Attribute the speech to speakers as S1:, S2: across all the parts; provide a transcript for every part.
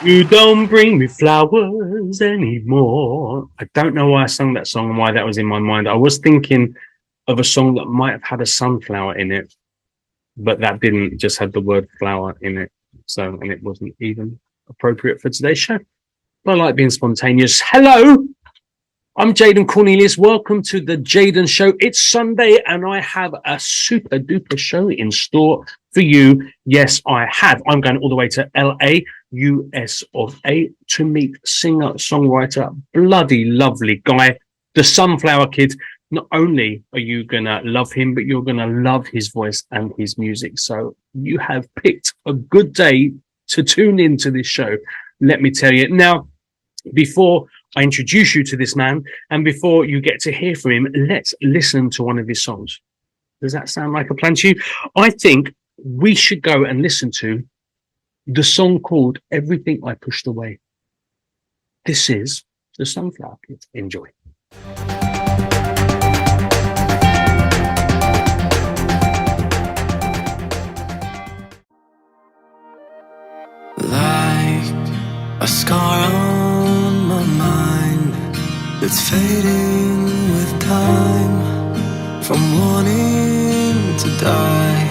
S1: You don't bring me flowers anymore. I don't know why I sung that song and why that was in my mind. I was thinking of a song that might have had a sunflower in it, but that didn't. It just had the word flower in it. So, and it wasn't even appropriate for today's show. But I like being spontaneous. Hello, I'm Jaden Cornelius. Welcome to the Jaden Show. It's Sunday and I have a super duper show in store for you. Yes, I have. I'm going all the way to LA, US of A, to meet singer, songwriter, bloody lovely guy, the Sunflower Kid. Not only are you going to love him, but you're going to love his voice and his music. So you have picked a good day to tune into this show. Let me tell you. Now, before I introduce you to this man and before you get to hear from him, let's listen to one of his songs. Does that sound like a plan to you? I think we should go and listen to the song called Everything I Pushed Away. This is the Sunflower Kid. Enjoy.
S2: Like a scar on my mind, it's fading with time, from wanting to die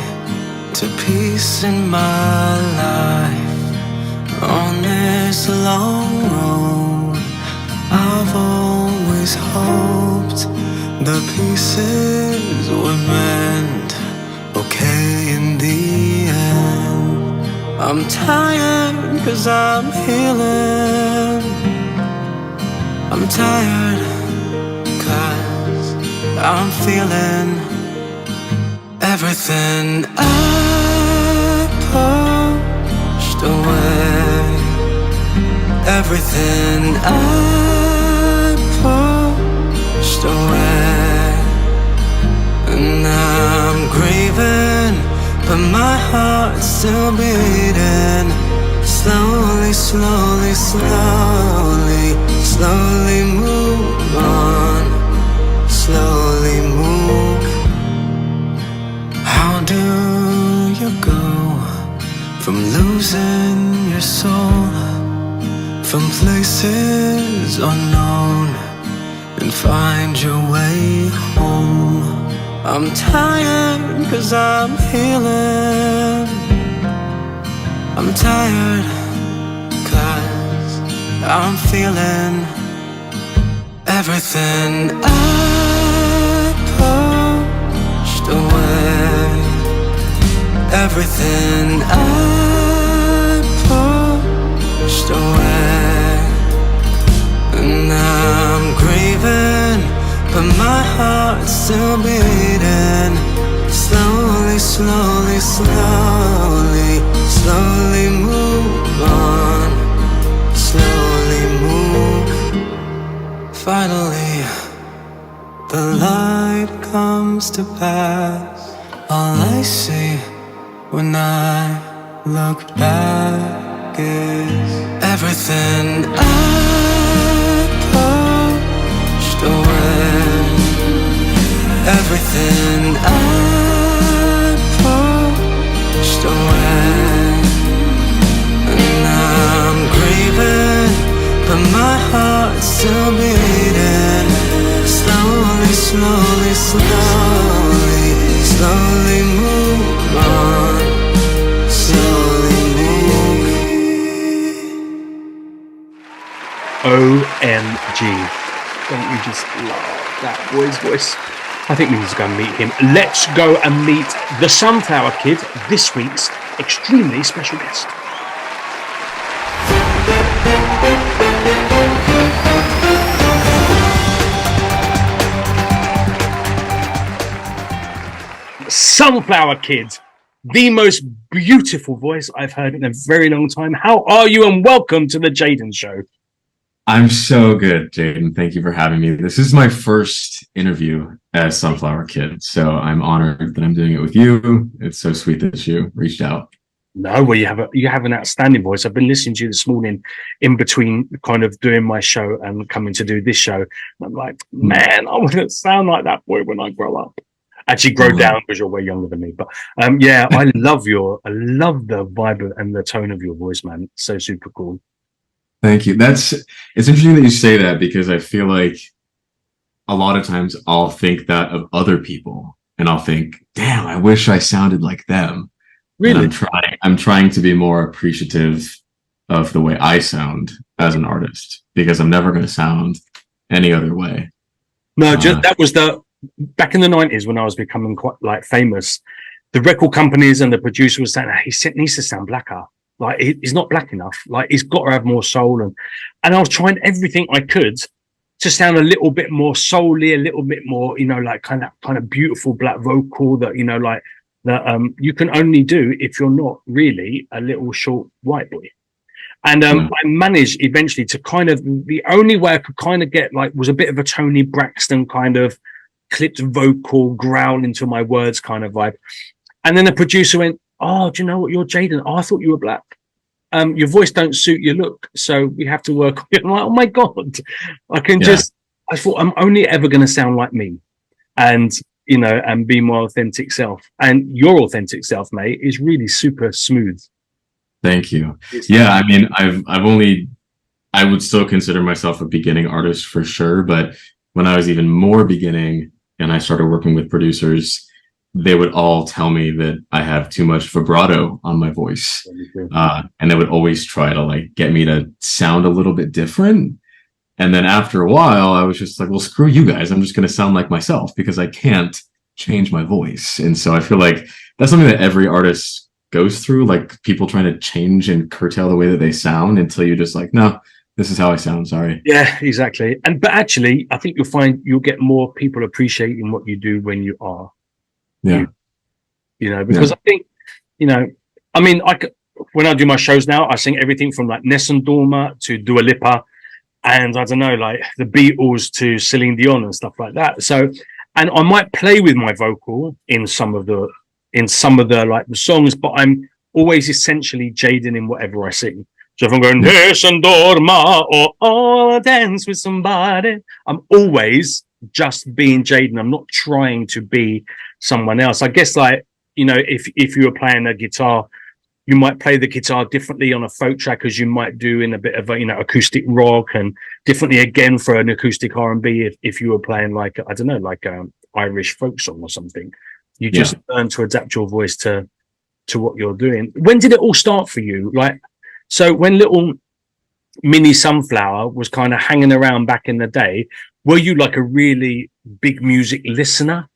S2: to peace in my life. On this long road, I've always hoped the pieces were meant okay in the end. I'm tired 'cause I'm healing. I'm tired 'cause I'm feeling everything I pushed away. Everything I pushed away. And I'm grieving, but my heart's still beating. Slowly, slowly, slowly, slowly move on. Slowly move. How do you go from losing your soul, from places unknown, and find your way home? I'm tired 'cause I'm healing. I'm tired 'cause I'm feeling everything I pushed away. Everything I pushed away. And I'm grieving, but my heart's still beating. Slowly, slowly, slowly, slowly move on. Slowly move. Finally, the light comes to pass. All I see when I look back is everything I pushed away. Everything I pushed away. And I'm grieving, but my heart's still beating. Slowly, slowly, slowly, slowly move on. Slowly move.
S1: OMG. Don't you just love that boy's voice? I think we need to go and meet him. Let's go and meet the Sunflower Kid, this week's extremely special guest. Sunflower Kid, the most beautiful voice I've heard in a very long time. How are you and welcome to the Jaden Show?
S3: I'm so good, Jaden. Thank you for having me. This is my first interview as Sunflower Kid, so I'm honored that I'm doing it with you. It's so sweet that you reached out.
S1: No, well, you have an outstanding voice. I've been listening to you this morning in between kind of doing my show and coming to do this show. I'm like, man, I want to sound like that boy when I grow up. Actually, grow down because you're way younger than me. But yeah, I love the vibe and the tone of your voice, man. It's so super cool.
S3: Thank you. It's interesting that you say that because I feel like a lot of times I'll think that of other people and I'll think, damn, I wish I sounded like them. And
S1: Really?
S3: I'm trying to be more appreciative of the way I sound as an artist because I'm never going to sound any other way.
S1: No, just that was the back in the 90s when I was becoming quite like famous. The record companies and the producer was saying, he needs to sound blacker. Like he's not black enough. Like he's got to have more soul. And I was trying everything I could to sound a little bit more soul-y, a little bit more, you know, like kind of beautiful black vocal that, you know, like that you can only do if you're not really a little short white boy. And I managed eventually to kind of, the only way I could kind of get like was a bit of a Tony Braxton kind of clipped vocal growl into my words kind of vibe. And then the producer went, oh, do you know what? You're Jaden. Oh, I thought you were black. Your voice don't suit your look. So we have to work on it. I'm like, oh my God, I thought I'm only ever going to sound like me and, you know, and be my authentic self. And your authentic self, mate, is really super smooth.
S3: Thank you. Yeah. I mean, I would still consider myself a beginning artist for sure. But when I was even more beginning and I started working with producers, they would all tell me that I have too much vibrato on my voice. And they would always try to like get me to sound a little bit different. And then after a while, I was just like, well, screw you guys. I'm just going to sound like myself because I can't change my voice. And so I feel like that's something that every artist goes through, like people trying to change and curtail the way that they sound until you're just like, no, this is how I sound. Sorry.
S1: Yeah, exactly. But actually, I think you'll get more people appreciating what you do when you are.
S3: Yeah.
S1: You know, because I think, you know, I mean, when I do my shows now, I sing everything from like Nessun Dorma to Dua Lipa and I don't know, like the Beatles to Celine Dion and stuff like that. So, and I might play with my vocal in some of the like the songs, but I'm always essentially Jaden in whatever I sing. So if I'm going Nessun Dorma or oh, dance with somebody, I'm always just being Jaden. I'm not trying to be someone else. I guess like, you know, if you were playing a guitar, you might play the guitar differently on a folk track as you might do in a bit of a, you know, acoustic rock, and differently again for an acoustic R&B if you were playing like, I don't know, like an Irish folk song or something. You just learn to adapt your voice to what you're doing. When did it all start for you? Like, so when little mini Sunflower was kind of hanging around back in the day, were you like a really big music listener?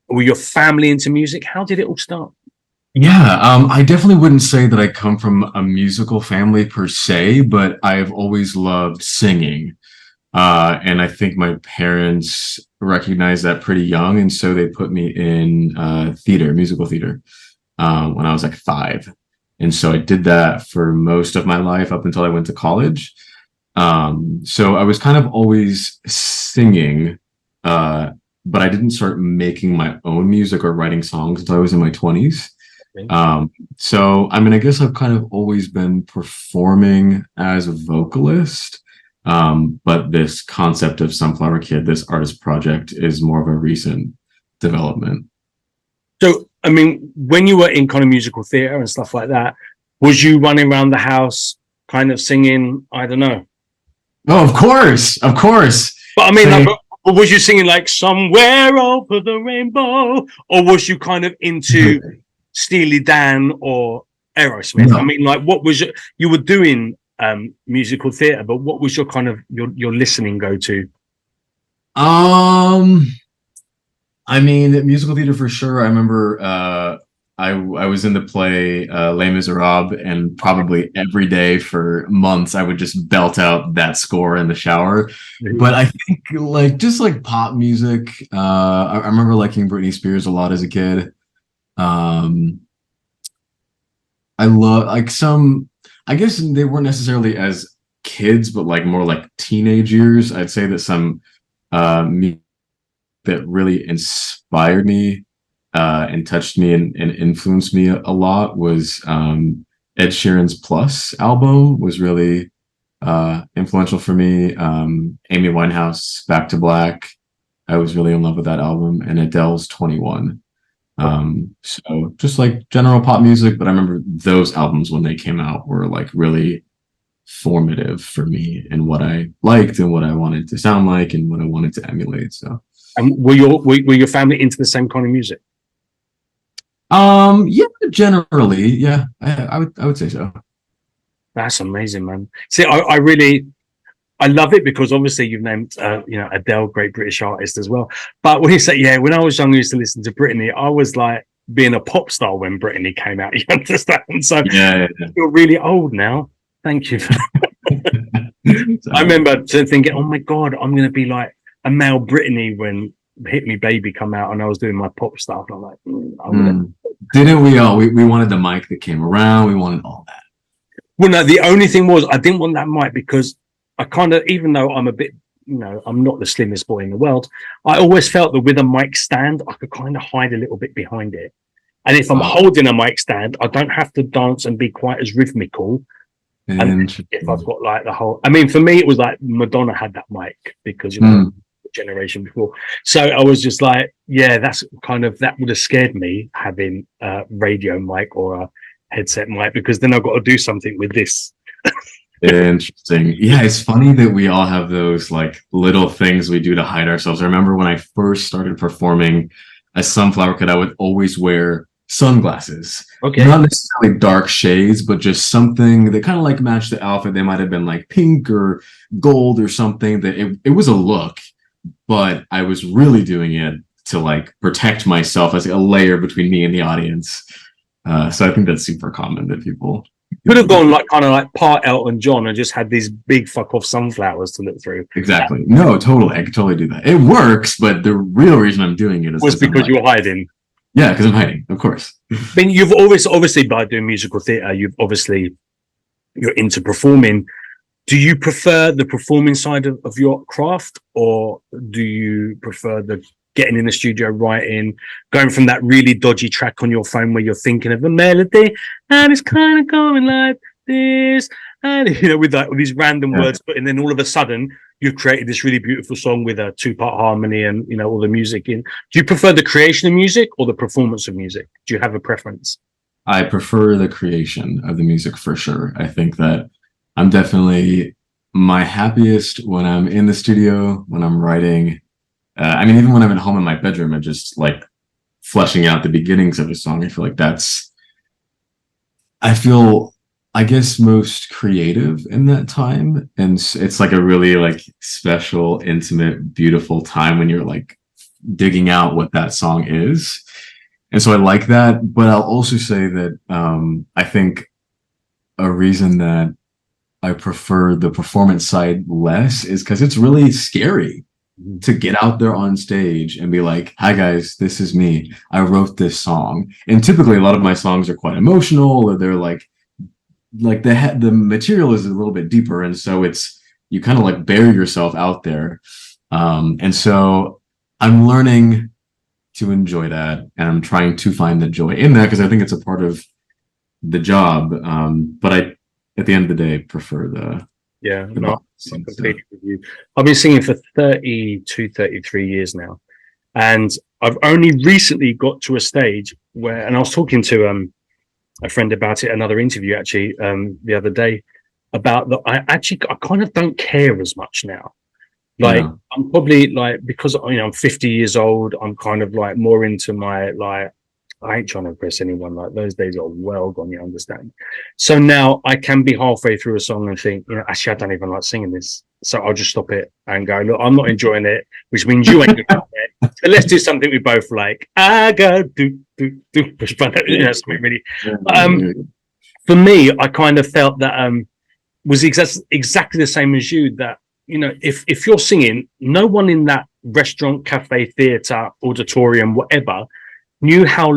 S1: Were your family into music? How did it all start?
S3: Yeah, I definitely wouldn't say that I come from a musical family per se, but I've always loved singing. And I think my parents recognized that pretty young. And so they put me in musical theater, when I was like 5. And so I did that for most of my life up until I went to college. So I was kind of always singing, but I didn't start making my own music or writing songs until I was in my 20s. So, I mean, I guess I've kind of always been performing as a vocalist. But this concept of Sunflower Kid, this artist project, is more of a recent development.
S1: So, I mean, when you were in kind of musical theater and stuff like that, was you running around the house kind of singing, I don't know?
S3: Oh, of course.
S1: But I mean, like, was you singing like Somewhere Over the Rainbow? Or was you kind of into Steely Dan or Aerosmith? No. I mean, like, what was you were doing musical theater, but what was your kind of your listening go to?
S3: I mean, musical theater for sure. I remember I was in the play Les Miserables, and probably every day for months I would just belt out that score in the shower. But I think like just like pop music, I remember liking Britney Spears a lot as a kid. I love like some, I guess they weren't necessarily as kids, but like more like teenage years. I'd say that some music that really inspired me and touched me and influenced me a lot was Ed Sheeran's Plus album was really influential for me. Amy Winehouse, Back to Black, I was really in love with that album, and Adele's 21. So just like general pop music, but I remember those albums when they came out were like really formative for me and what I liked and what I wanted to sound like and what I wanted to emulate. So,
S1: And were your family into the same kind of music?
S3: yeah, generally, yeah, I would say so.
S1: That's amazing, man. See, I love it because obviously you've named, Adele, great British artist as well. But when you say, yeah, when I was young, I used to listen to Britney. I was like being a pop star when Britney came out. You understand? So
S3: Yeah,
S1: you're really old now. Thank you.
S3: So,
S1: I remember thinking, oh my God, I'm going to be like a male Britney when Hit Me Baby come out and I was doing my pop stuff. I'm like,
S3: didn't we all? We wanted the mic that came around. We wanted all that.
S1: Well, no, the only thing was I didn't want that mic because I kind of, even though I'm a bit, I'm not the slimmest boy in the world, I always felt that with a mic stand, I could kind of hide a little bit behind it. And if I'm holding a mic stand, I don't have to dance and be quite as rhythmical. And if I've got like the whole, I mean, for me, it was like Madonna had that mic because, the generation before. So I was just like, yeah, that's kind of, that would have scared me having a radio mic or a headset mic because then I've got to do something with this.
S3: Interesting. Yeah, it's funny that we all have those like little things we do to hide ourselves. I remember when I first started performing as Sunflower Kid, I would always wear sunglasses.
S1: Okay.
S3: Not necessarily dark shades, but just something that kind of like matched the outfit. They might have been like pink or gold or something. That it was a look, but I was really doing it to like protect myself as a layer between me and the audience. So I think that's super common that people
S1: could have gone like kind of like part Elton John and just had these big fuck off sunflowers to look through.
S3: Exactly. No, totally. I could totally do that. It works, but the real reason I'm doing it is
S1: was because you were hiding.
S3: Yeah, because I'm hiding, of course.
S1: I mean, you've always obviously by doing musical theatre, you're into performing. Do you prefer the performing side of your craft, or do you prefer the getting in the studio, writing, going from that really dodgy track on your phone where you're thinking of a melody and it's kind of going like this, and with these random words, but and then all of a sudden you've created this really beautiful song with a 2-part harmony and all the music in. Do you prefer the creation of music or the performance of music? Do you have a preference?
S3: I prefer the creation of the music for sure. I think that I'm definitely my happiest when I'm in the studio, when I'm writing. I mean, even when I'm at home in my bedroom and just like fleshing out the beginnings of a song, I feel like I feel, I guess, most creative in that time. And it's like a really like special, intimate, beautiful time when you're like digging out what that song is. And so I like that. But I'll also say that I think a reason that I prefer the performance side less is because it's really scary to get out there on stage and be like, hi guys, this is me. I wrote this song. And typically a lot of my songs are quite emotional, or they're like the material is a little bit deeper. And so you kind of like bury yourself out there. And so I'm learning to enjoy that. And I'm trying to find the joy in that because I think it's a part of the job. But at the end of the day, prefer the
S1: I'm completely with you. I've been singing for 32, 33 years now, and I've only recently got to a stage where, and I was talking to a friend about it, another interview actually the other day, about that. I kind of don't care as much now. Like I'm probably like, because I'm 50 years old, I'm kind of like more into my like. I ain't trying to impress anyone. Like those days are well gone, you understand? So now I can be halfway through a song and think, actually, I don't even like singing this. So I'll just stop it and go, look, I'm not enjoying it, which means you ain't enjoying it. So let's do something we both like. I go do, push button, something really. For me, I kind of felt that was exactly the same as you, that, if you're singing, no one in that restaurant, cafe, theatre, auditorium, whatever, knew how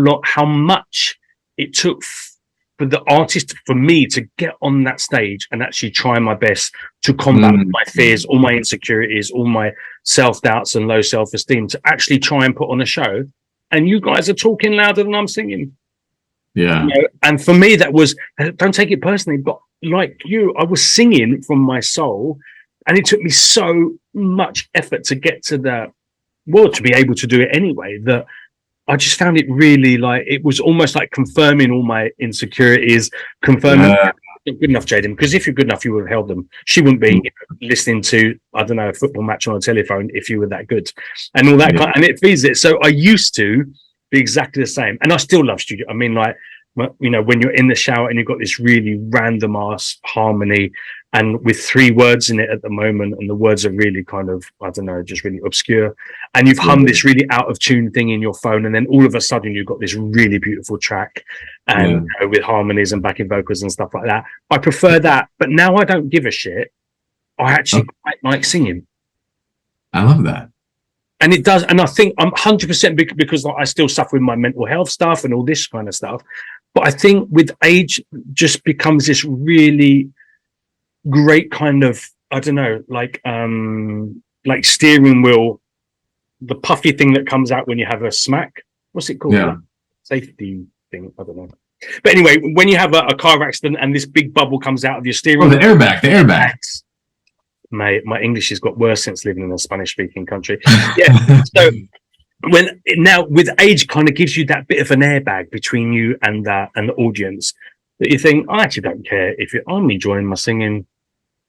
S1: much it took for the artist, for me to get on that stage and actually try my best to combat my fears, all my insecurities, all my self-doubts and low self-esteem, to actually try and put on a show. And you guys are talking louder than I'm singing.
S3: Yeah.
S1: And for me, that was, don't take it personally, but like you, I was singing from my soul, and it took me so much effort to get to to be able to do it anyway, that I just found it really like, it was almost like confirming all my insecurities, confirming Good enough, Jaden, because if you're good enough, you would have held them. She wouldn't be listening to, I don't know, a football match on a telephone if you were that good, and all that
S3: Yeah.
S1: and it feeds it. So I used to be exactly the same, and I still love studio. I mean, like, you know, when you're in the shower and you've got this really random ass harmony, and with 3 words in it at the moment, and the words are really kind of, I don't know, just really obscure, and you've hummed this really out of tune thing in your phone, and then all of a sudden you've got this really beautiful track, and you know, with harmonies and backing vocals and stuff like that. I prefer that, but now I don't give a shit. I actually quite like singing.
S3: I love that.
S1: And it does, and I think I'm 100% because like, I still suffer with my mental health stuff and all this kind of stuff. But I think with age, just becomes this really great kind of, I don't know, like steering wheel, the puffy thing that comes out when you have a smack. What's it called?
S3: Yeah.
S1: Like, safety thing. I don't know. But anyway, when you have a car accident and this big bubble comes out of your steering wheel.
S3: The airbag.
S1: Mate, my English has got worse since living in a Spanish-speaking country. Yeah. So now with age kind of gives you that bit of an airbag between you and the audience that you think, I actually don't care if I'm enjoying my singing,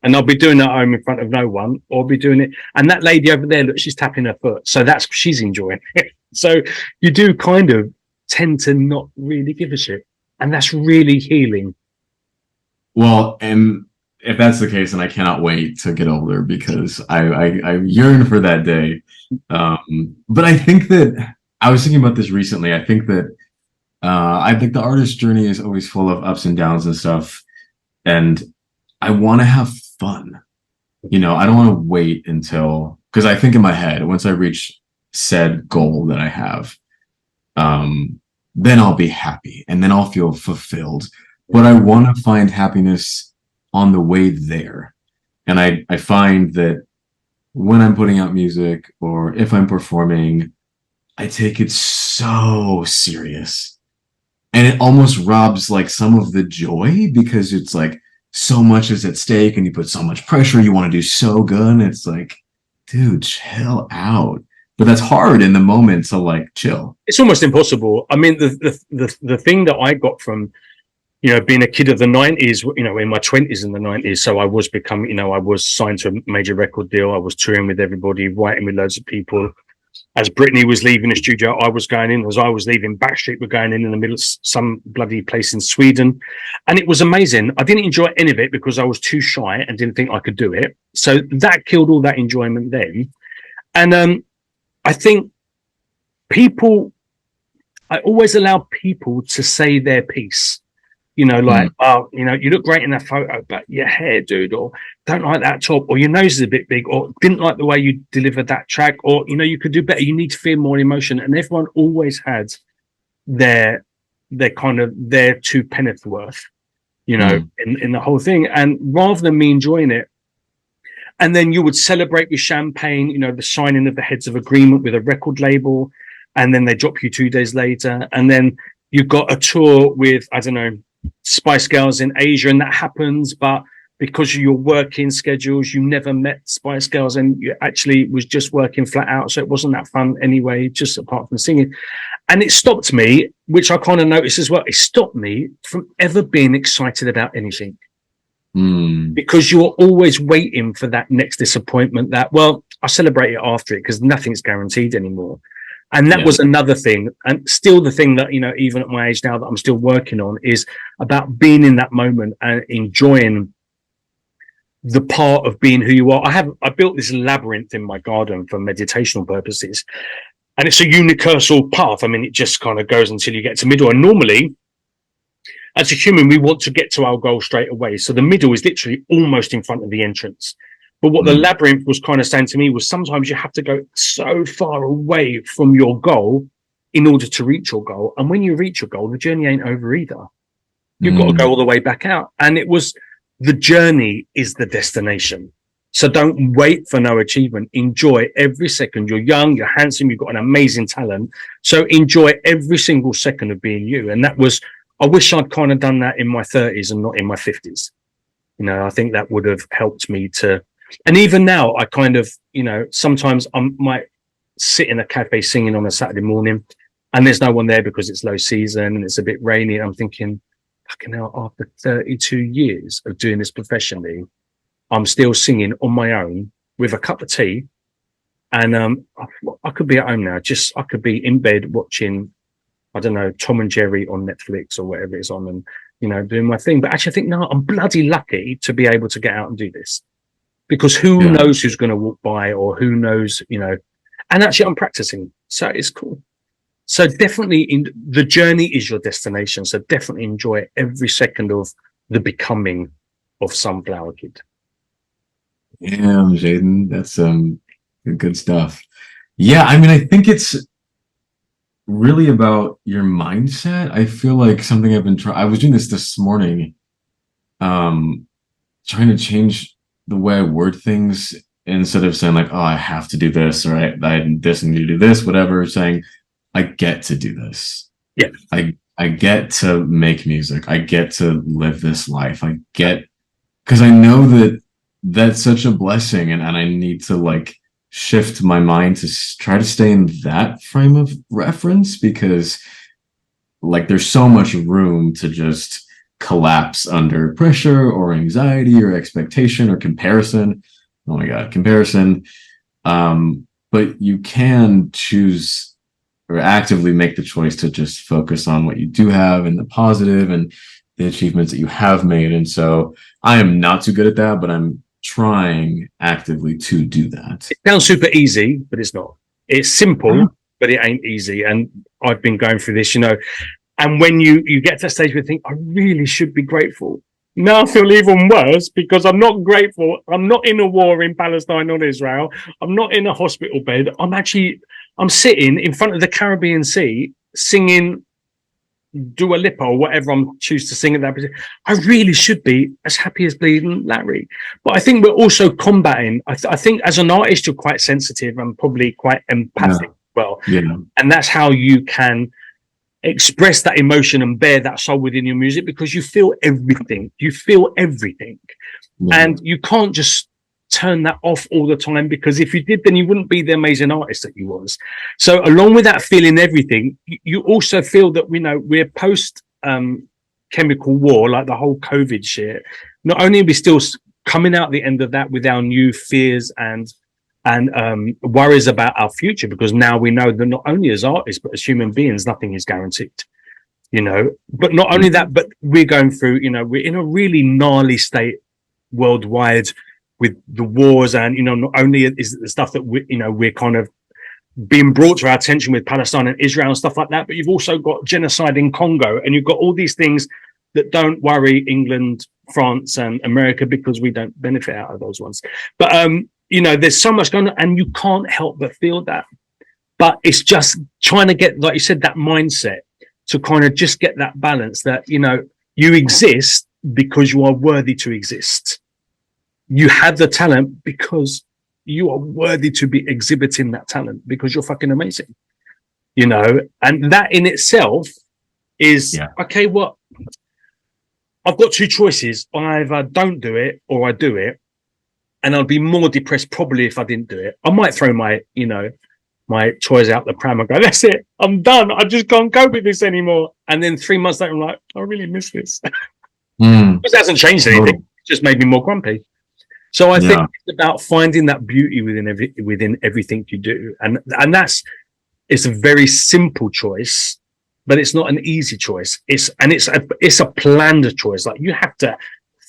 S1: and I'll be doing it at home in front of no one, or I'll be doing it. And that lady over there, look, she's tapping her foot. So she's enjoying it. So you do kind of tend to not really give a shit. And that's really healing.
S3: Well, and if that's the case, then I cannot wait to get older, because I yearn for that day. But I think that I was thinking about this recently. I think that the artist journey is always full of ups and downs and stuff. And I want to have fun. You know, I don't want to wait until, because I think in my head, once I reach said goal that I have, then I'll be happy and then I'll feel fulfilled. But I want to find happiness on the way there. And I find that when I'm putting out music or if I'm performing, I take it so serious. And it almost robs like some of the joy, because it's like so much is at stake and you put so much pressure. You want to do so good. And it's like, dude, chill out. But that's hard in the moment to like chill. It's
S1: almost impossible. I mean, the thing that I got from, you know, being a kid of the 90s, you know, in my 20s in the 90s. So I was becoming, you know, I was signed to a major record deal. I was touring with everybody, writing with loads of people. As Britney was leaving the studio, I was going in. As I was leaving, Backstreet were going in the middle of some bloody place in Sweden. And it was amazing. I didn't enjoy any of it because I was too shy and didn't think I could do it. So that killed all that enjoyment then. And I think I always allow people to say their piece. You know, like, oh, you know, you look great in that photo, but your hair, dude, or don't like that top, or your nose is a bit big, or didn't like the way you delivered that track, or, you know, you could do better. You need to feel more emotion. And everyone always had their kind of their 2 penneth worth, you know, in the whole thing. And rather than me enjoying it, and then you would celebrate with champagne, you know, the signing of the heads of agreement with a record label, and then they drop you 2 days later, and then you've got a tour with, I don't know, Spice Girls in Asia, and that happens, but because of your working schedules, you never met Spice Girls, and you actually was just working flat out, so it wasn't that fun anyway, just apart from singing. And it stopped me, which I kind of noticed as well, it stopped me from ever being excited about anything. Because you're always waiting for that next disappointment that, well, I'll celebrate it after it, because nothing's guaranteed anymore. And that was another thing, and still the thing that, you know, even at my age now that I'm still working on, is about being in that moment and enjoying the part of being who you are. I built this labyrinth in my garden for meditational purposes, and it's a universal path. I mean, it just kind of goes until you get to middle. And normally, as a human, we want to get to our goal straight away. So the middle is literally almost in front of the entrance. But what the labyrinth was kind of saying to me was sometimes you have to go so far away from your goal in order to reach your goal. And when you reach your goal, the journey ain't over either. You've got to go all the way back out. And it was, the journey is the destination. So don't wait for no achievement. Enjoy every second. You're young, you're handsome, you've got an amazing talent. So enjoy every single second of being you. And that was, I wish I'd kind of done that in my 30s and not in my 50s. You know, I think that would have helped me to. And even now, I kind of, you know, sometimes I might sit in a cafe singing on a Saturday morning and there's no one there because it's low season and it's a bit rainy. I'm thinking, fucking hell, after 32 years of doing this professionally, I'm still singing on my own with a cup of tea. And I could be at home now. I could be in bed watching, I don't know, Tom and Jerry on Netflix or whatever it's on, and doing my thing. But actually, I think no, I'm bloody lucky to be able to get out and do this, because who knows who's going to walk by, or who knows, And actually, I'm practicing, so it's cool. So definitely, the journey is your destination. So definitely enjoy every second of the becoming of Sunflower Kid.
S3: Yeah, Jaden, that's good stuff. Yeah, I mean, I think it's really about your mindset. I feel like something I've been trying. I was doing this morning, trying to change the way I word things, instead of saying like, "Oh, I have to do this," or "I this and you do this," whatever. Saying, "I get to do this.
S1: Yeah,
S3: I get to make music. I get to live this life. I get," because I know that that's such a blessing, and I need to like shift my mind to try to stay in that frame of reference, because like there's so much room to just collapse under pressure or anxiety or expectation or comparison. Oh my God, comparison. But you can choose or actively make the choice to just focus on what you do have and the positive and the achievements that you have made. And so I am not too good at that, but I'm trying actively to do that.
S1: It sounds super easy, but it's not. It's simple, but it ain't easy. And I've been going through this, and when you get to a stage where you think, I really should be grateful. Now I feel even worse, because I'm not grateful. I'm not in a war in Palestine or Israel. I'm not in a hospital bed. I'm sitting in front of the Caribbean Sea singing Dua Lipa or whatever I'm choose to sing at that position. I really should be as happy as bleeding Larry. But I think we're also combating. I think as an artist, you're quite sensitive and probably quite empathic. Well, and that's how you can express that emotion and bear that soul within your music, because you feel everything. And you can't just turn that off all the time, because if you did, then you wouldn't be the amazing artist that you was. So along with that feeling everything, you also feel that we're post chemical war, like the whole COVID shit. Not only are we still coming out the end of that with our new fears and worries about our future, because now we know that not only as artists but as human beings, nothing is guaranteed. But not only that, but we're going through, we're in a really gnarly state worldwide with the wars, and not only is it the stuff that we're kind of being brought to our attention with Palestine and Israel and stuff like that, but you've also got genocide in Congo, and you've got all these things that don't worry England, France, and America, because we don't benefit out of those ones. But there's so much going on, and you can't help but feel that. But it's just trying to get, like you said, that mindset to kind of just get that balance that you exist because you are worthy to exist. You have the talent because you are worthy to be exhibiting that talent, because you're fucking amazing, and that in itself is okay. What I've got two choices: I either don't do it or I do it, and I'd be more depressed probably if I didn't do it. I might throw my my toys out the pram and go, that's it, I'm done, I just can't cope with this anymore. And then 3 months later I'm like, I really miss this. It hasn't changed anything, it just made me more grumpy. So I think it's about finding that beauty within everything you do, and it's a very simple choice, but it's not an easy choice. It's a planned choice. Like, you have to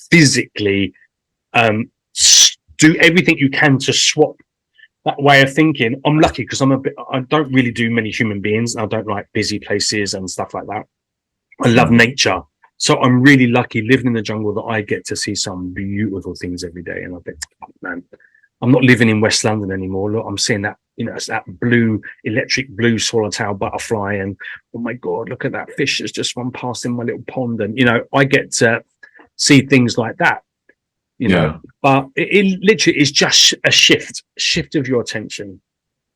S1: physically do everything you can to swap that way of thinking. I'm lucky because I don't really do many human beings, and I don't like busy places and stuff like that. I love nature. So I'm really lucky living in the jungle that I get to see some beautiful things every day. And I think, oh, man, I'm not living in West London anymore. Look, I'm seeing that, it's that electric blue swallowtail butterfly. And oh my God, look at that fish that's just run past in my little pond. And, I get to see things like that, but it literally is just a shift of your attention.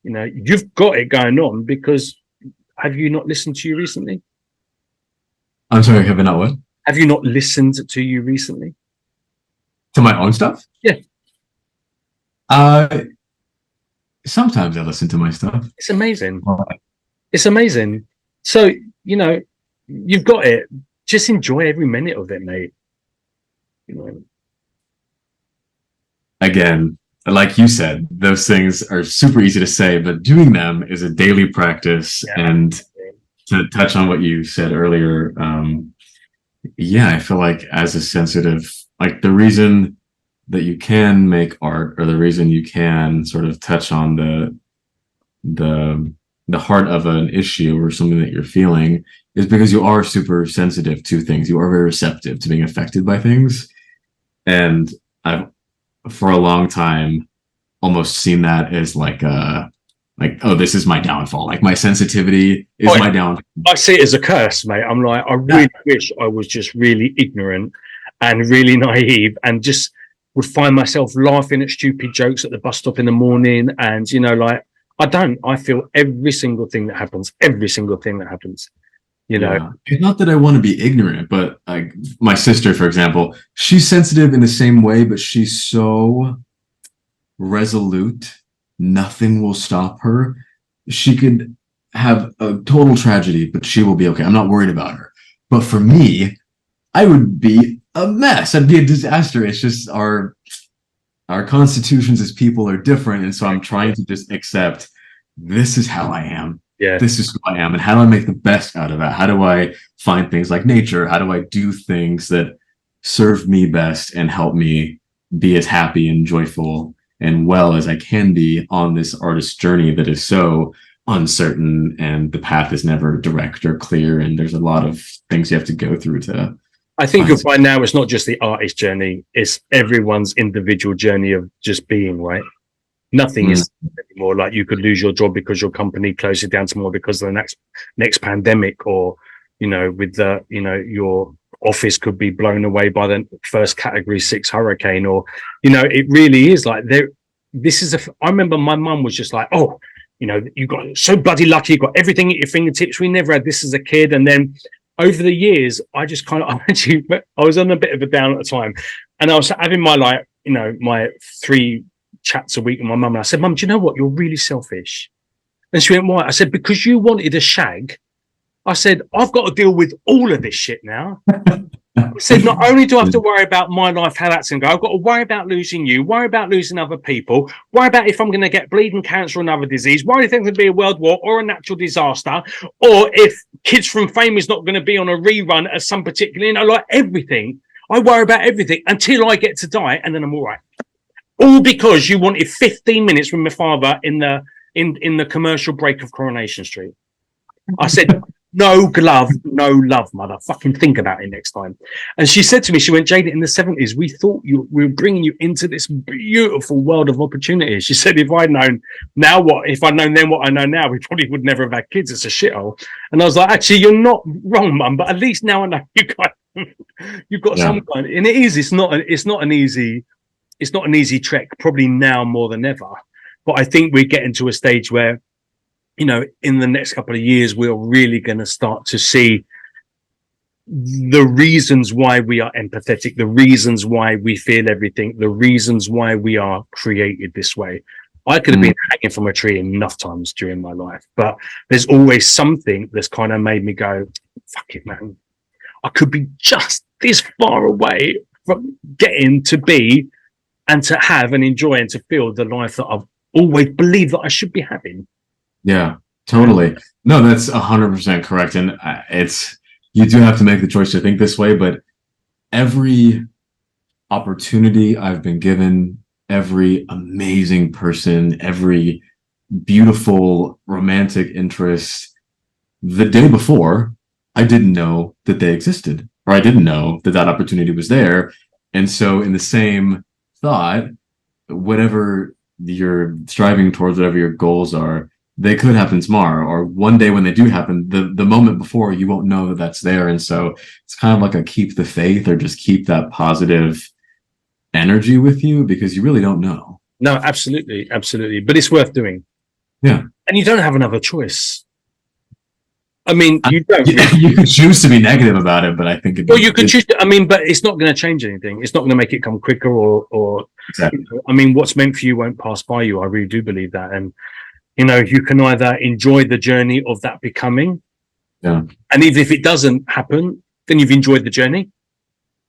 S1: You've got it going on, because have you not listened to you recently?
S3: I'm sorry, have I not what?
S1: Have you not listened to you recently?
S3: To my own stuff?
S1: Yeah.
S3: Sometimes I listen to my stuff.
S1: It's amazing. It's amazing. So, you've got it. just enjoy every minute of it, mate. You know?
S3: Again, like you said, those things are super easy to say, but doing them is a daily practice.
S1: Yeah.
S3: And to touch on what you said earlier, yeah, I feel like as a sensitive, like the reason that you can make art, or the reason you can sort of touch on the heart of an issue or something that you're feeling, is because you are super sensitive to things. You are very receptive to being affected by things. And I've, for a long time, almost seen that as like, oh, this is my downfall. Like my sensitivity is my downfall.
S1: I see it as a curse, mate. I'm like, I really wish I was just really ignorant and really naive, and just would find myself laughing at stupid jokes at the bus stop in the morning. And, you know, like, I feel every single thing that happens, you know.
S3: Yeah. It's not that I want to be ignorant, but like my sister, for example, she's sensitive in the same way, but she's so resolute. Nothing will stop her. She could have a total tragedy, but she will be okay. I'm not worried about her. But for me, I would be a mess. I'd be a disaster. It's just our constitutions as people are different. And so I'm trying to just accept this is how I am.
S1: Yeah.
S3: This is who I am. And how do I make the best out of that? How do I find things like nature? How do I do things that serve me best and help me be as happy and joyful and well as I can be on this artist journey that is so uncertain, and the path is never direct or clear, and there's a lot of things you have to go through to.
S1: I think you'll find now it's not just the artist journey, it's everyone's individual journey of just being, right? Nothing is anymore. Like, you could lose your job because your company closes down tomorrow because of the next pandemic, or, you know, with the, you know, your office could be blown away by the first category 6 hurricane, or, you know, it really is like I remember my mum was just like, oh, you know, you got so bloody lucky, you got everything at your fingertips. We never had this as a kid. And then over the years, I just kind of, I was on a bit of a down at the time, and I was having my, like, you know, my 3 chats a week with my mum. And I said, Mum, do you know what? You're really selfish. And she went, why? I said, because you wanted a shag. I said, I've got to deal with all of this shit now. I said, not only do I have to worry about my life, how that's going to go, I've got to worry about losing you, worry about losing other people, worry about if I'm going to get bleeding cancer or another disease, worry if there's going to be a world war or a natural disaster, or if Kids from Fame is not going to be on a rerun at some particular, you know, like everything. I worry about everything until I get to die, and then I'm all right. All because you wanted 15 minutes with my father in the commercial break of Coronation Street. I said, no glove, no love, mother. Fucking think about it next time. And she said to me, she went, Jaden, in the 70s, we thought we were bringing you into this beautiful world of opportunities. She said, if I'd known then what I know now, we probably would never have had kids. It's a shithole. And I was like, actually, you're not wrong, mum, but at least now I know you've got some kind. And it's not an easy trek, probably now more than ever. But I think we're getting to a stage where, you know, in the next couple of years, we're really going to start to see the reasons why we are empathetic, the reasons why we feel everything, the reasons why we are created this way. I could have been hanging from a tree enough times during my life, but there's always something that's kind of made me go, fuck it, man. I could be just this far away from getting to be and to have and enjoy and to feel the life that I've always believed that I should be having.
S3: Yeah, totally. No, that's 100% correct. And you do have to make the choice to think this way, but every opportunity I've been given, every amazing person, every beautiful romantic interest, the day before, I didn't know that they existed, or I didn't know that that opportunity was there. And so in the same thought, whatever you're striving towards, whatever your goals are, they could happen tomorrow, or one day when they do happen, the moment before, you won't know that that's there. And so it's kind of like a keep the faith, or just keep that positive energy with you, because you really don't know.
S1: No, absolutely. Absolutely. But it's worth doing.
S3: Yeah.
S1: And you don't have another choice. I mean, you don't.
S3: You could choose to be negative about it, but I think
S1: you could choose to, I mean, but it's not going to change anything. It's not going to make it come quicker, or
S3: exactly.
S1: You know, I mean, what's meant for you won't pass by you. I really do believe that. And, you know, you can either enjoy the journey of that becoming.
S3: Yeah.
S1: And even if it doesn't happen, then you've enjoyed the journey.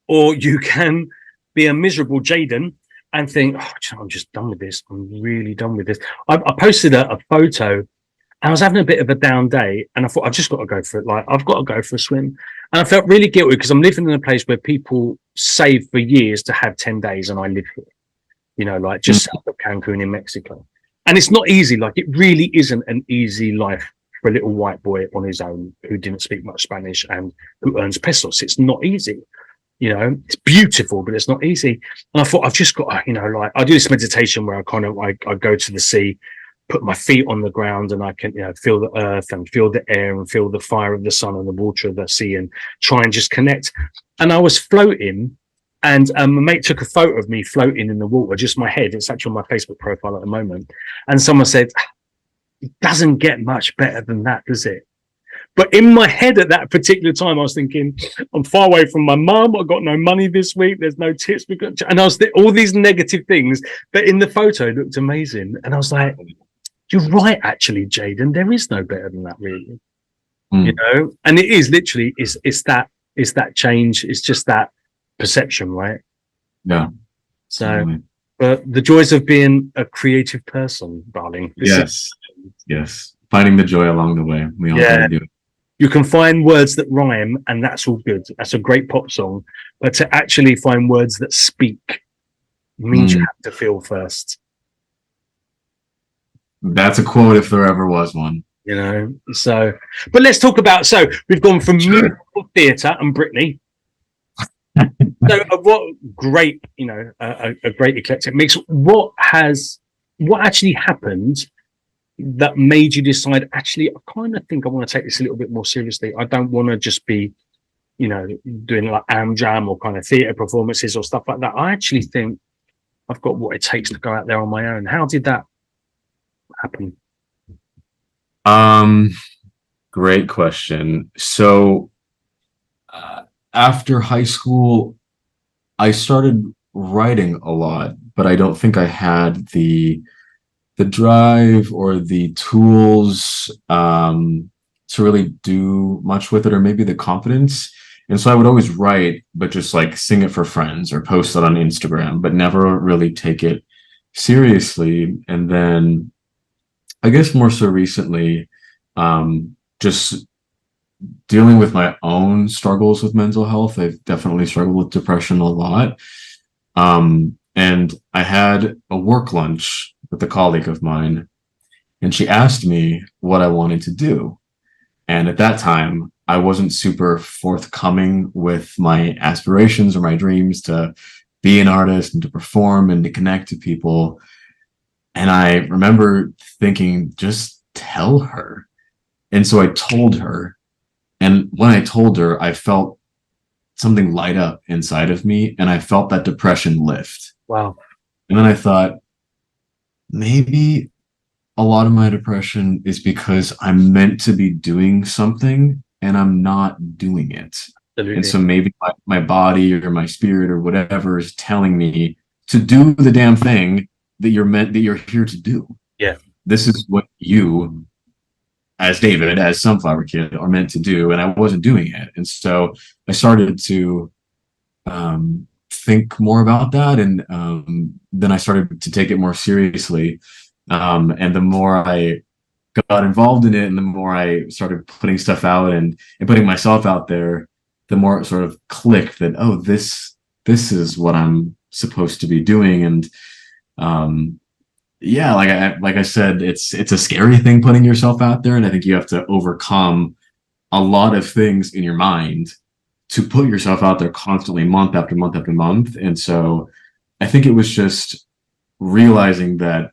S1: Or you can be a miserable Jaden and think, oh, I'm just done with this. I'm really done with this. I posted a photo and I was having a bit of a down day and I thought, I've just got to go for it. Like, I've got to go for a swim. And I felt really guilty because I'm living in a place where people save for years to have 10 days and I live here, you know, like just south of Cancun in Mexico. And it's not easy. Like, it really isn't an easy life for a little white boy on his own who didn't speak much Spanish and who earns pesos. It's not easy. You know, it's beautiful, but it's not easy. And I thought, I've just got to, you know, like, I do this meditation where I go to the sea, put my feet on the ground, and I can, you know, feel the earth and feel the air and feel the fire of the sun and the water of the sea and try and just connect. And I was floating, and my mate took a photo of me floating in the water, just my head. It's actually on my Facebook profile at the moment. And someone said, it doesn't get much better than that, does it? But in my head at that particular time, I was thinking, I'm far away from my mum. I've got no money this week. There's no tips. And I was all these negative things. But in the photo, it looked amazing. And I was like, you're right, actually, Jaden. There is no better than that, really. You know? And it is literally, it's that change. It's just that perception, right?
S3: Yeah.
S1: So, but the joys of being a creative person, darling.
S3: Yes. Finding the joy along the way. We all gotta do it.
S1: You can find words that rhyme, and that's all good. That's a great pop song. But to actually find words that speak means you have to feel first.
S3: That's a quote if there ever was one.
S1: You know, so, but let's talk about, so we've gone from musical theatre and Britney. So what great, you know, a great eclectic mix. What actually happened that made you decide, actually, I kind of think I want to take this a little bit more seriously. I don't want to just be, you know, doing like jam or kind of theatre performances or stuff like that. I actually think I've got what it takes to go out there on my own. How did that happen?
S3: Great question. So after high school, I started writing a lot, but I don't think I had the drive or the tools to really do much with it, or maybe the confidence. And so I would always write, but just like sing it for friends or post it on Instagram, but never really take it seriously. And then I guess more so recently, just dealing with my own struggles with mental health. I've definitely struggled with depression a lot. And I had a work lunch with a colleague of mine, and she asked me what I wanted to do. And at that time, I wasn't super forthcoming with my aspirations or my dreams to be an artist and to perform and to connect to people. And I remember thinking, just tell her. And so I told her. And when I told her, I felt something light up inside of me, and I felt that depression lift.
S1: Wow.
S3: And then I thought, maybe a lot of my depression is because I'm meant to be doing something and I'm not doing it. Absolutely. And so maybe my body or my spirit or whatever is telling me to do the damn thing that you're here to do.
S1: Yeah.
S3: This is what you, as David, as Sunflower Kid, are meant to do, and I wasn't doing it. And so I started to think more about that, and then I started to take it more seriously. And the more I got involved in it, and the more I started putting stuff out and putting myself out there, the more it sort of clicked that, oh, this is what I'm supposed to be doing. And yeah, like I said, it's a scary thing putting yourself out there, and I think you have to overcome a lot of things in your mind to put yourself out there constantly, month after month after month. And so I think it was just realizing that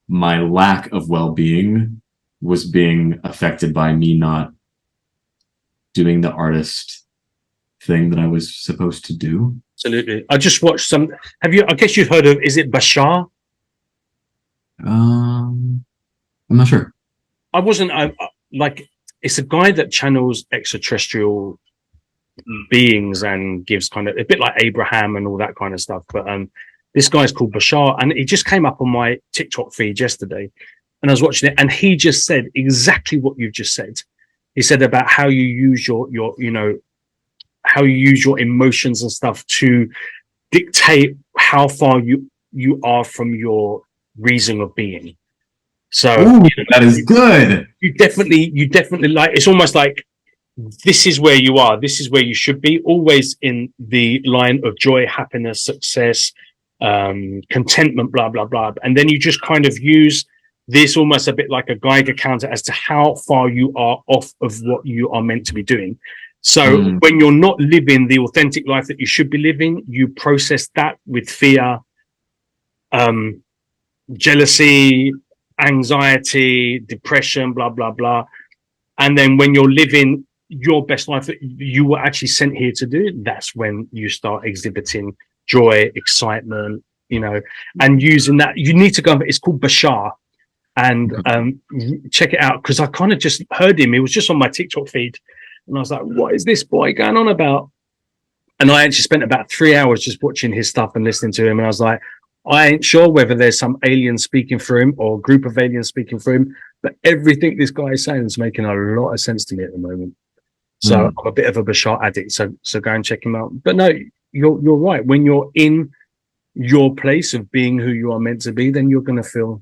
S3: my lack of well-being was being affected by me not doing the artist thing that I was supposed to do.
S1: Absolutely. I just watched some. I guess you've heard of, is it Bashar?
S3: I'm not sure.
S1: I wasn't, like, it's a guy that channels extraterrestrial beings and gives kind of a bit like Abraham and all that kind of stuff. But this guy's called Bashar, and he just came up on my TikTok feed yesterday, and I was watching it, and he just said exactly what you've just said. He said about how you use your, you know, how you use your emotions and stuff to dictate how far you are from your reason of being. So
S3: Ooh, that is good.
S1: you definitely like, it's almost like this is where you are, this is where you should be, always in the line of joy, happiness, success, contentment, blah blah blah. And then you just kind of use this almost a bit like a Geiger counter as to how far you are off of what you are meant to be doing. So when you're not living the authentic life that you should be living, you process that with fear, jealousy, anxiety, depression, blah blah blah. And then when you're living your best life that you were actually sent here to do, that's when you start exhibiting joy, excitement, you know, and using that. You need to go, it's called Bashar, and check it out, because I kind of just heard him. It was just on my TikTok feed, and I was like, what is this boy going on about? And I actually spent about 3 hours just watching his stuff and listening to him, and I was like, I ain't sure whether there's some alien speaking through him or a group of aliens speaking through him, but everything this guy is saying is making a lot of sense to me at the moment. So I'm a bit of a Bashar addict. So go and check him out. But no, you're right. When you're in your place of being who you are meant to be, then you're going to feel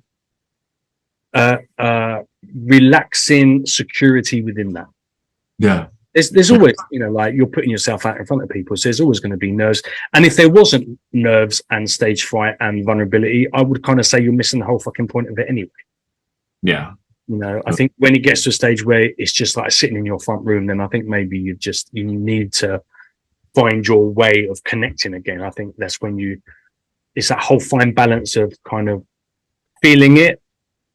S1: relaxing security within that.
S3: Yeah.
S1: There's always, you know, like you're putting yourself out in front of people. So there's always going to be nerves. And if there wasn't nerves and stage fright and vulnerability, I would kind of say you're missing the whole fucking point of it anyway.
S3: Yeah.
S1: You know, I think when it gets to a stage where it's just like sitting in your front room, then I think maybe you need to find your way of connecting again. I think that's when it's that whole fine balance of kind of feeling it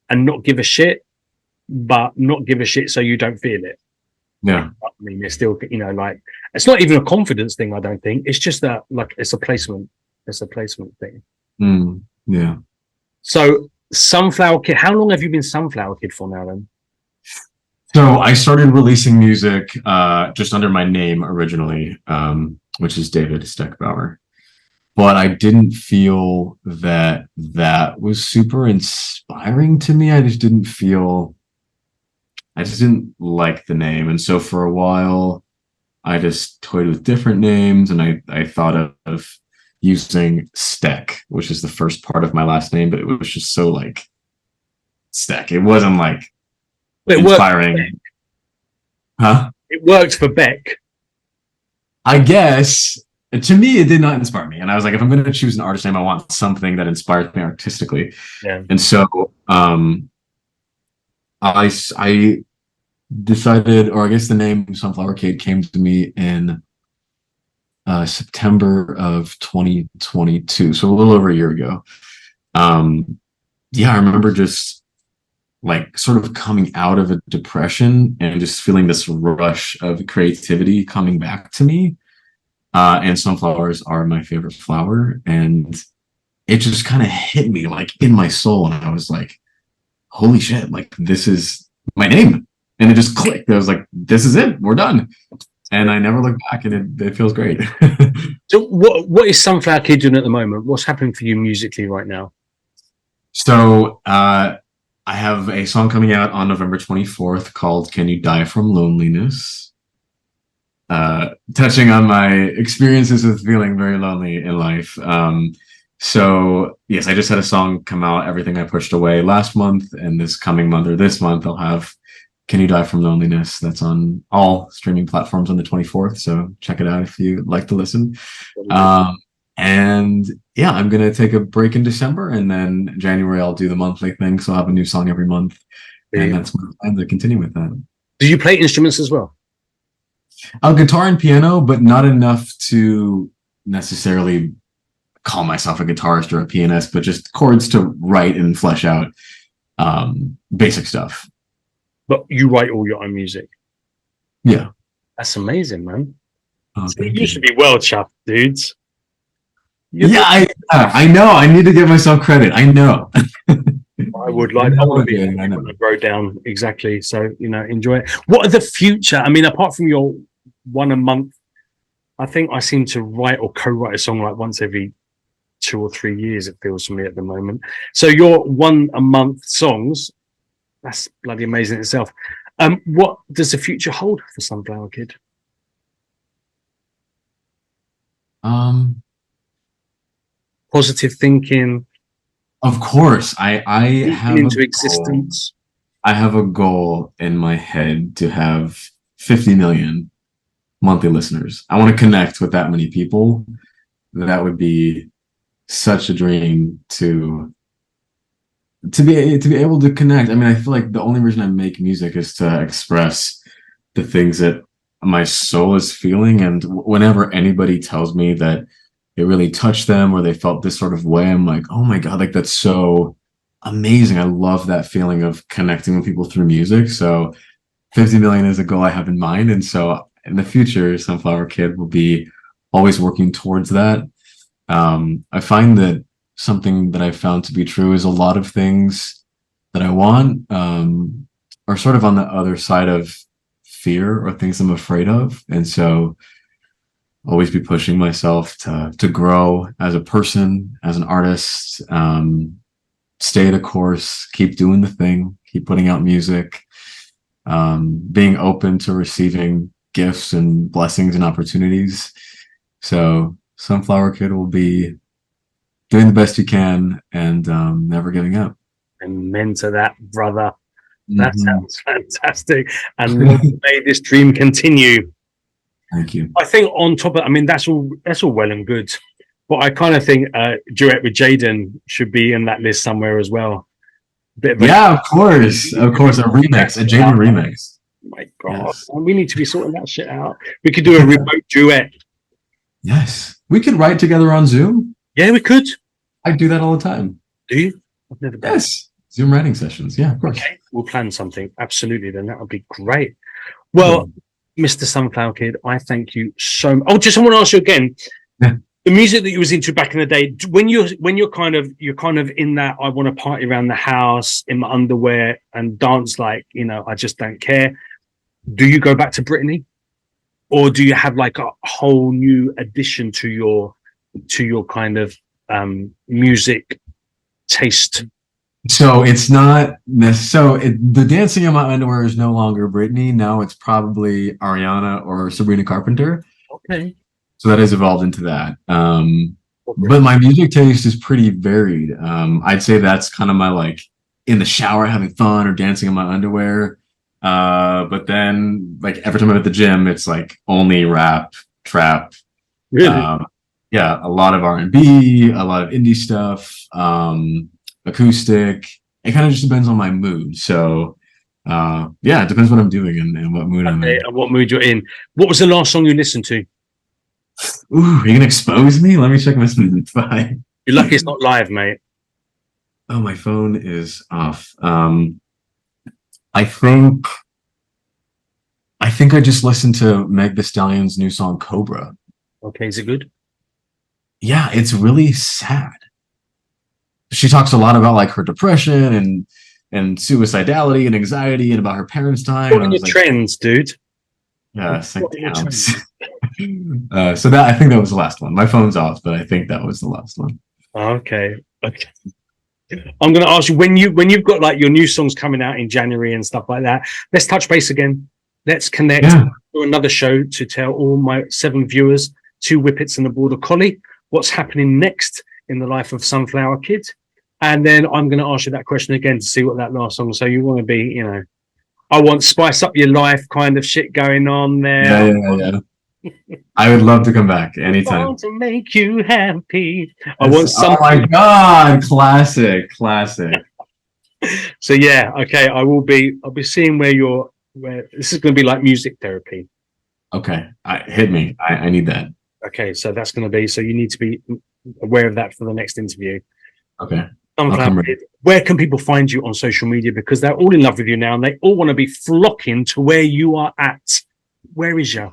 S1: and not give a shit, but not give a shit so you don't feel it.
S3: Yeah.
S1: I mean, it's still, you know, like, it's not even a confidence thing, I don't think. It's just that, like, it's a placement thing.
S3: Yeah.
S1: So, Sunflower Kid, how long have you been Sunflower Kid for now then?
S3: So I started releasing music just under my name originally, which is David Steckbauer. But I didn't feel that was super inspiring to me. I just didn't like the name. And so for a while, I just toyed with different names, and I thought of using Steck, which is the first part of my last name, but it was just so like Steck. It wasn't like inspiring. Huh?
S1: It worked for Beck.
S3: I guess to me, it did not inspire me. And I was like, if I'm going to choose an artist name, I want something that inspires me artistically.
S1: Yeah.
S3: And so I decided, or I guess the name Sunflower Kid came to me in September of 2022, so a little over a year ago. Yeah, I remember just like sort of coming out of a depression and just feeling this rush of creativity coming back to me. And sunflowers are my favorite flower, and it just kind of hit me like in my soul, and I was like, holy shit, like this is my name. And it just clicked. I was like, this is it, we're done. And I never looked back, and it feels great.
S1: So what is Sunflower Kid doing at the moment? What's happening for you musically right now?
S3: So I have a song coming out on November 24th called Can You Die From Loneliness? Touching on my experiences with feeling very lonely in life. So yes, I just had a song come out, Everything I Pushed Away, last month, and this coming month, or this month, I'll have Can You Die From Loneliness. That's on all streaming platforms on the 24th. So check it out if you like to listen. And yeah, I'm going to take a break in December, and then January I'll do the monthly thing. So I'll have a new song every month. And that's my plan to continue with that.
S1: Do you play instruments as well?
S3: Guitar and piano, but not enough to necessarily call myself a guitarist or a pianist, but just chords to write and flesh out basic stuff.
S1: But you write all your own music?
S3: Yeah.
S1: That's amazing, man.
S3: So
S1: you should be well chuffed, dudes.
S3: I know. I need to give myself credit. I know.
S1: I would like. I want to be able to grow down exactly. So enjoy it. What are the future? I mean, apart from your one a month, I think I seem to write or co-write a song like once every 2 or 3 years. It feels to me at the moment. So your 1 a month songs, that's bloody amazing in itself. What does the future hold for Sunflower Kid?
S3: Um,
S1: Positive thinking,
S3: of course, I
S1: speaking
S3: have a
S1: into
S3: goal.
S1: existence.
S3: I have a goal in my head to have 50 million monthly listeners. I want to connect with that many people. That would be such a dream to be able to connect. I mean, I feel like the only reason I make music is to express the things that my soul is feeling. And whenever anybody tells me that it really touched them or they felt this sort of way, I'm like, oh my God, like that's so amazing. I love that feeling of connecting with people through music. So 50 million is a goal I have in mind. And so in the future, Sunflower Kid will be always working towards that. I find that something that I've found to be true is a lot of things that I want are sort of on the other side of fear or things I'm afraid of. And so always be pushing myself to grow as a person, as an artist, stay the course, keep doing the thing, keep putting out music, being open to receiving gifts and blessings and opportunities. So Sunflower Kid will be doing the best you can and never giving up.
S1: Amen to that, brother. That
S3: Mhm.
S1: sounds fantastic. And long may this dream continue.
S3: Thank you.
S1: I think on top of, I mean, that's all well and good. But I kind of think duet with Jaden should be in that list somewhere as well. Bit of a,
S3: Yeah, of course. Of course. A remix, a Jaden remix.
S1: my God,
S3: Yes.
S1: we need to be sorting that shit out. We could do a remote duet.
S3: Yes. We could write together on Zoom.
S1: Yeah, we could.
S3: I do that all the time.
S1: Do you? I've never done.
S3: Yes. Zoom writing sessions. Yeah, of course.
S1: Okay, we'll plan something. Absolutely, then that would be great. Well, Mr. Sunflower Kid, I thank you so much. Oh, just I want to ask you again.
S3: Yeah.
S1: The music that you was into back in the day, when you're kind of in that I want to party around the house in my underwear and dance like, I just don't care. Do you go back to Brittany? Or do you have like a whole new addition to your kind of music taste?
S3: So it's not necessarily the dancing in my underwear is no longer Britney. Now it's probably Ariana or Sabrina Carpenter.
S1: Okay.
S3: So that has evolved into that. But my music taste is pretty varied. I'd say that's kind of my like in the shower having fun or dancing in my underwear. But then like every time I'm at the gym, it's like only rap, trap.
S1: Really?
S3: Yeah, a lot of R&B, a lot of indie stuff. Acoustic. It kind of just depends on my mood. So yeah, it depends what I'm doing and what mood I'm in.
S1: And what mood you're in. What was the last song you listened to?
S3: Ooh, are you gonna expose me? Let me check my Spotify.
S1: You're lucky it's not live, mate.
S3: Oh, my phone is off. I think I just listened to Meg Thee Stallion's new song Cobra.
S1: Okay, is it good?
S3: Yeah, it's really sad. She talks a lot about like her depression and suicidality and anxiety and about her parents dying.
S1: What are your trends, dude?
S3: Yeah, it's like damn. So that I think that was the last one. My phone's off, but I think that was the last one.
S1: Okay. I'm going to ask you when you've got like your new songs coming out in January and stuff like that. Let's touch base again. Let's connect to another show to tell all my 7 viewers, 2 Whippets and a Border Collie, what's happening next in the life of Sunflower Kid. And then I'm going to ask you that question again to see what that last song. So you want to be, I want spice up your life kind of shit going on there.
S3: Yeah. I would love to come back anytime.
S1: I want to make you happy. I want
S3: Oh my God, classic.
S1: So yeah, okay. I'll be seeing where this is going to be like music therapy.
S3: Okay, hit me. I need that.
S1: Okay, so that's going to be. So you need to be aware of that for the next interview.
S3: Okay.
S1: Where can people find you on social media? Because they're all in love with you now, and they all want to be flocking to where you are at. Where is you?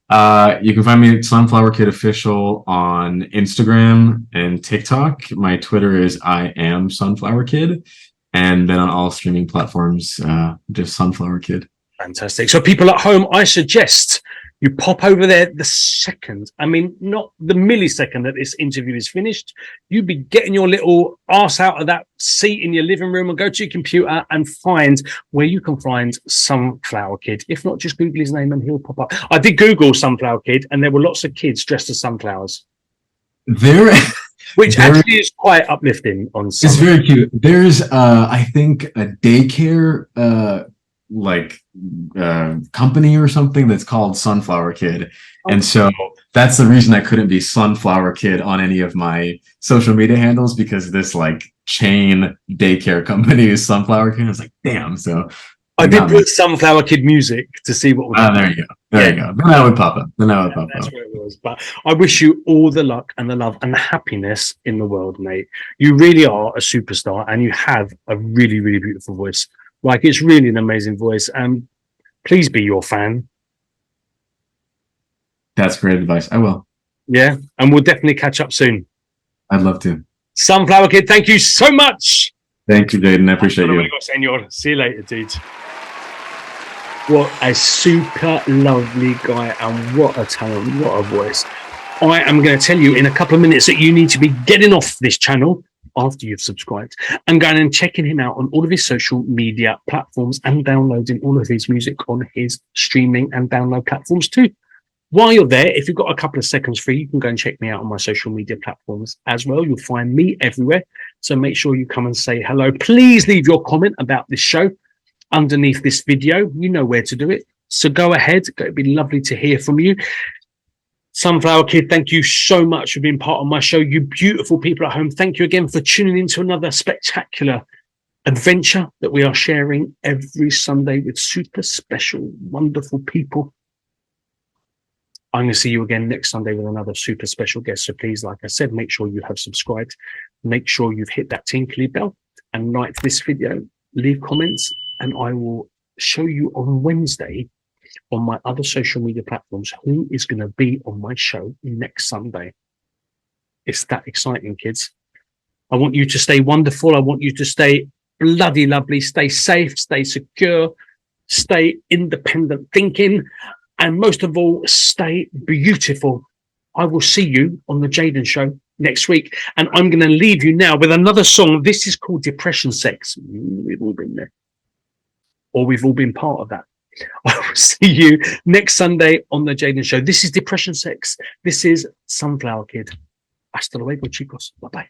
S3: You can find me at sunflowerkidofficial on Instagram and TikTok. My Twitter is I am Sunflower Kid, and then on all streaming platforms, just Sunflower Kid.
S1: Fantastic. So people at home, I suggest You pop over there the second, I mean, not the millisecond that this interview is finished. You be getting your little ass out of that seat in your living room and go to your computer and find where you can find Sunflower Kid. If not, just Google his name and he'll pop up. I did Google Sunflower Kid and there were lots of kids dressed as sunflowers. Which actually is quite uplifting on some.
S3: It's very cute. There's I think a daycare company or something that's called Sunflower Kid. And so that's the reason I couldn't be Sunflower Kid on any of my social media handles, because this like chain daycare company is Sunflower Kid. I was like, damn. So
S1: I did put Sunflower Kid music to see what would
S3: there you go. There you go. Then that would pop up.
S1: That's where it was. But I wish you all the luck and the love and the happiness in the world, mate. You really are a superstar and you have a really, really beautiful voice. Like, it's really an amazing voice. And please be your fan.
S3: That's great advice. I will.
S1: Yeah. And we'll definitely catch up soon.
S3: I'd love to.
S1: Sunflower Kid, thank you so much.
S3: Thank you, Jaden. I appreciate you.
S1: Senor. See you later, dude. What a super lovely guy and what a talent, what a voice. I am going to tell you in a couple of minutes that you need to be getting off this channel after you've subscribed and going and checking him out on all of his social media platforms and downloading all of his music on his streaming and download platforms too. While you're there, if you've got a couple of seconds free, you can go and check me out on my social media platforms as well. You'll find me everywhere. So make sure you come and say hello. Please leave your comment about this show underneath this video. You know where to do it. So go ahead. It'd be lovely to hear from you. Sunflower Kid, thank you so much for being part of my show. You beautiful people at home, thank you again for tuning into another spectacular adventure that we are sharing every Sunday with super special, wonderful people. I'm going to see you again next Sunday with another super special guest. So please, like I said, make sure you have subscribed. Make sure you've hit that tinkly bell and like this video. Leave comments and I will show you on Wednesday on my other social media platforms who is going to be on my show next Sunday. It's that exciting, kids. I want you to stay wonderful. I want you to stay bloody lovely, stay safe, stay secure, stay independent thinking, and most of all, stay beautiful. I will see you on the Jaden Show next week. And I'm going to leave you now with another song. This is called Depression Sex. We've all been there. Or we've all been part of that. I will see you next Sunday on the Jaden Show. This is Depression Sex. This is Sunflower Kid. Hasta luego, chicos. Bye-bye.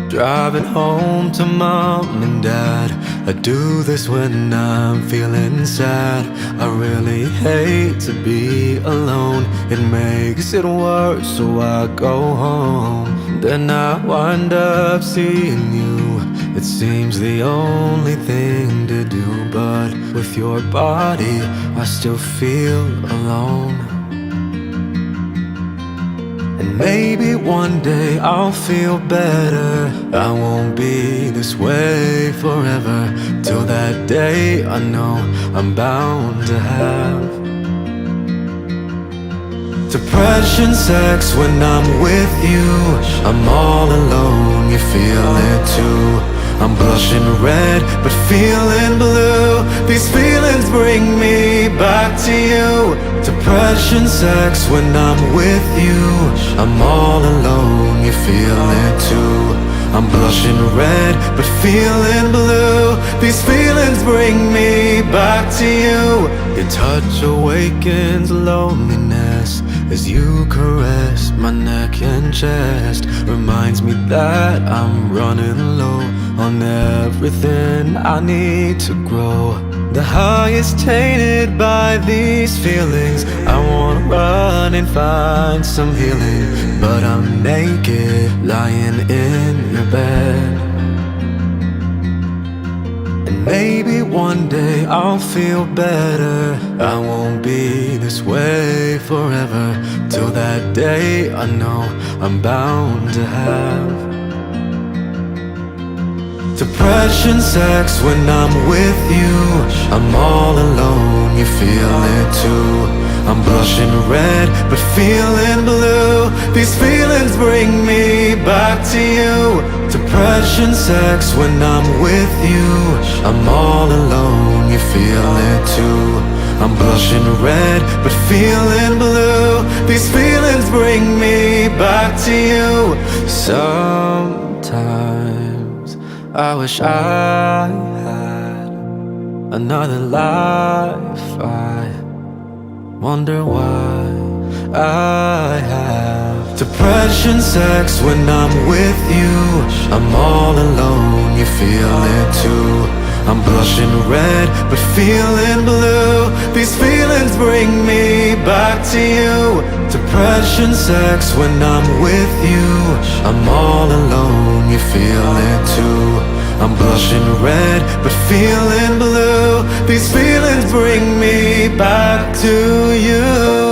S2: Driving home to mom and dad, I do this when I'm feeling sad. I really hate to be alone, it makes it worse, so I go home. Then I wind up seeing you, it seems the only thing to do. But with your body, I still feel alone. And maybe one day I'll feel better, I won't be this way forever. Till that day I know I'm bound to have depression sex when I'm with you. I'm all alone, you feel it too. I'm blushing red, but feeling blue. These feelings bring me back to you. Depression sex when I'm with you. I'm all alone, you feel it too. I'm blushing red, but feeling blue. These feelings bring me back to you. Your touch awakens loneliness as you caress my neck and chest. Reminds me that I'm running low on everything I need to grow. The high is tainted by these feelings. I wanna run and find some healing, but I'm naked, lying in your bed. And maybe one day I'll feel better, I won't be this way forever. Till that day I know I'm bound to have Depression, sex when I'm with you. I'm all alone, you feel it too. I'm blushing red, but feeling blue. These feelings bring me back to you. Depression, sex when I'm with you. I'm all alone, you feel it too. I'm blushing red, but feeling blue. These feelings bring me back to you. Sometimes I wish I had another life. I wonder why I have depression, sex when I'm with you. I'm all alone, you feel it too. I'm blushing red, but feeling blue. These feelings bring me back to you. Depression, sex when I'm with you. I'm all alone, you feel it too. I'm blushing red, but feeling blue. These feelings bring me back to you.